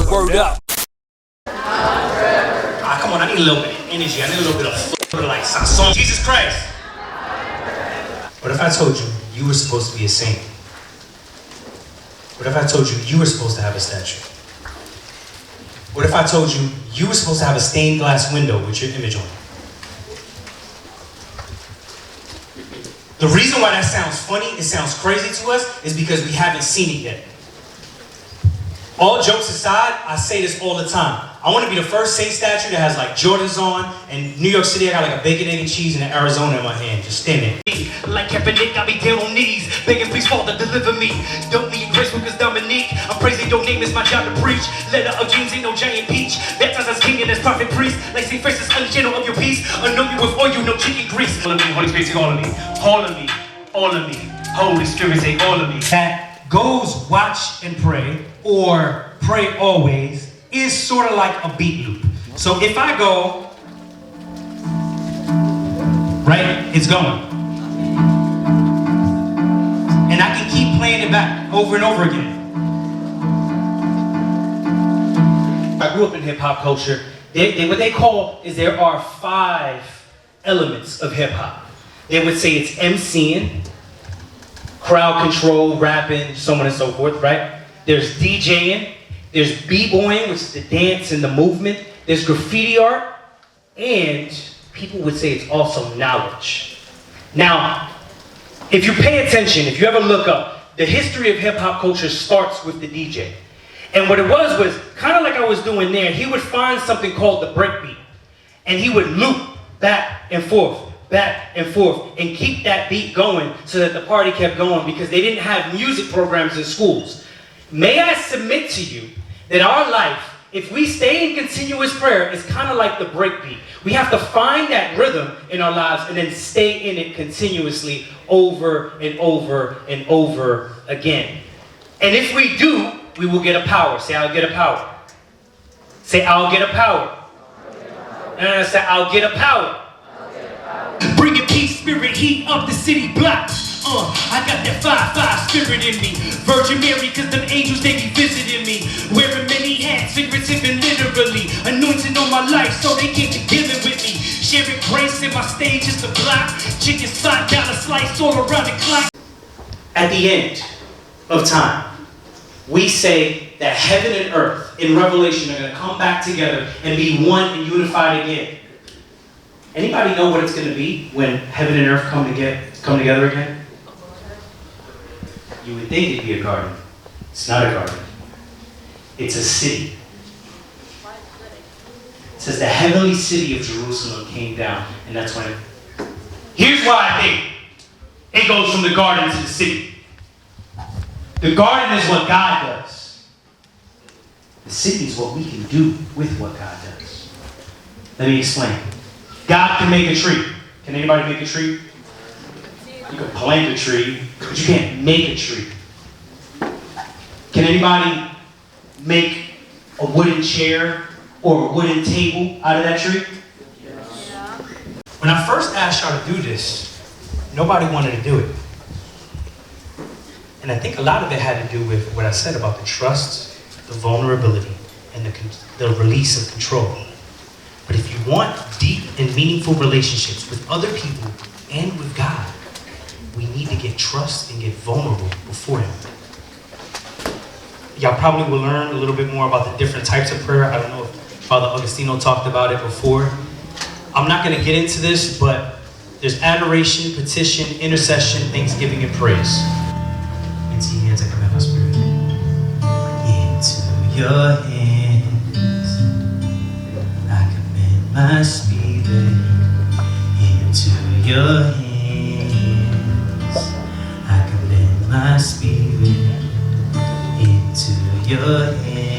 Word up. Come on, I need a little bit of energy. I need a little bit of like song. Jesus Christ. What if I told you you were supposed to be a saint? What if I told you you were supposed to have a statue? What if I told you you were supposed to have a stained glass window with your image on it? The reason why that sounds funny, it sounds crazy to us, is because we haven't seen it yet. All jokes aside, I say this all the time. I want to be the first saint statue that has like Jordans on, and New York City, I got like a bacon, egg, and cheese, and an Arizona in my hand, just standing. Like Kaepernick, I be down on knees, begging please Father deliver me. Don't need grace because Dominique, I'm praising your name, it's my job to preach. Letter of James ain't no giant peach, baptized as king and as prophet priest. Like St. Francis, unchannel of your peace. I know you with oil, you know chicken grease. All of me, Holy Spirit, take all of me. All of me, all of me. Holy Spirit, take all of me. That goes watch and pray, or pray always, is sort of like a beat loop. So if I go, right, it's going. And I can keep playing it back over and over again. I grew up in hip hop culture. What they call is there are 5 elements of hip hop. They would say it's MCing, crowd control, rapping, so on and so forth, right? There's DJing, there's b-boying, which is the dance and the movement. There's graffiti art, and people would say it's also knowledge. Now, if you pay attention, if you ever look up, the history of hip-hop culture starts with the DJ. And what it was kind of like I was doing there, he would find something called the breakbeat, and he would loop back and forth, and keep that beat going so that the party kept going, because they didn't have music programs in schools. May I submit to you that our life, if we stay in continuous prayer, is kind of like the breakbeat. We have to find that rhythm in our lives and then stay in it continuously over and over and over again. And if we do, we will get a power. Say, I'll get a power. Say, I'll get a power. And say, I'll get a power. Bringing peace, spirit, heat up the city blocks. I got that 5-5 spirit in me. Virgin Mary, cause them angels, they be visiting me. Wearing many hats, figurative and literally. Anointing on my life, so they came together with me. Sharing grace in my stage is the block. Chicken spot, dollar slice all around the clock. At the end of time, we say that heaven and earth in Revelation are going to come back together and be one and unified again. Anybody know what it's going to be when heaven and earth come together again? You would think it'd be a garden. It's not a garden. It's a city. It says the heavenly city of Jerusalem came down, and that's when here's why I think it goes from the garden to the city. The garden is what God does. The city is what we can do with what God does. Let me explain. God can make a tree. Can anybody make a tree? You can plant a tree, but you can't make a tree. Can anybody make a wooden chair or a wooden table out of that tree? Yeah. When I first asked y'all to do this, nobody wanted to do it. And I think a lot of it had to do with what I said about the trust, the vulnerability, and the release of control. But if you want deep and meaningful relationships with other people and with God, we need to get trust and get vulnerable before Him. Y'all probably will learn a little bit more about the different types of prayer. I don't know if Father Augustino talked about it before. I'm not going to get into this, but there's adoration, petition, intercession, thanksgiving, and praise. Into your hands I commend my spirit. Into your hands I commend my spirit. Into your hands I commend my spirit. Into your hands.